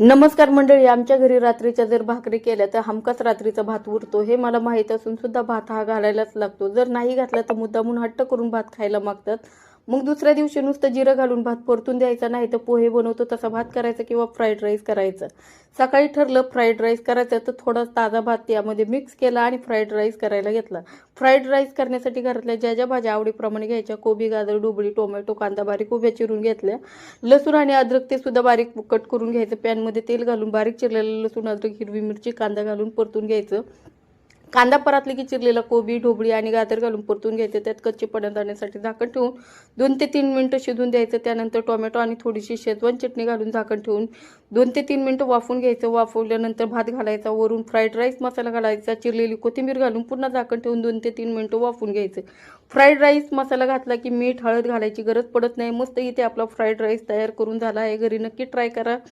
नमस्कार मंडळी, आमच्या घरी रात्रीच्या जर भाकरी केल्या तर हमखास रात्रीचा भात उरतो हे मला माहीत असून सुद्धा भात हा घालायलाच लागतो. जर नाही घातला तर मुद्दामून हट्ट करून भात खायला मागतात. मग दुसऱ्या दिवशी नुसतं जिरं घालून भात परतून द्यायचा, नाही तर पोहे बनवतो तसा भात करायचा किंवा फ्राईड राईस करायचा. सकाळी ठरलं फ्राईड राईस करायचं तर थोडा ताजा भात यामध्ये मिक्स केला आणि फ्राईड राईस करायला घेतला. फ्राईड राईस करण्यासाठी घरातल्या ज्या ज्या भाज्या आवडीप्रमाणे घ्यायच्या, कोबी, गाजर, ढोबळी, टोमॅटो, कांदा बारीक उभ्या चिरून घेतल्या. लसूण आणि अद्रक ते सुद्धा बारीक कट करून घ्यायचं. पॅनमध्ये तेल घालून बारीक चिरलेलं लसूण, अद्रक, हिरवी मिरची, कांदा घालून परतून घ्यायचं. कांदा परतले की चिरलेला कोबी, ढोबळी आणि गाजर घालून परतून घ्यायचं. त्यात कच्चेपणा जाण्यासाठी झाकण ठेवून 2 ते 3 मिनिटं शिजवून द्यायचं. त्यानंतर टोमॅटो आणि थोडीशी शेजवान चटणी घालून झाकण ठेवून 2 ते 3 मिनिटं वाफवून घ्यायचं. वाफवल्यानंतर भात घालायचा, वरून फ्राईड राईस मसाला घालायचा, चिरलेली कोथिंबीर घालून पुन्हा झाकण ठेवून 2 ते 3 मिनिटं वाफवून घ्यायचं. फ्राईड राईस मसाला घातला की मीठ, हळद घालायची गरज पडत नाही. मस्त इथे आपला फ्राईड राईस तयार करून झाला आहे. घरी नक्की ट्राय करा.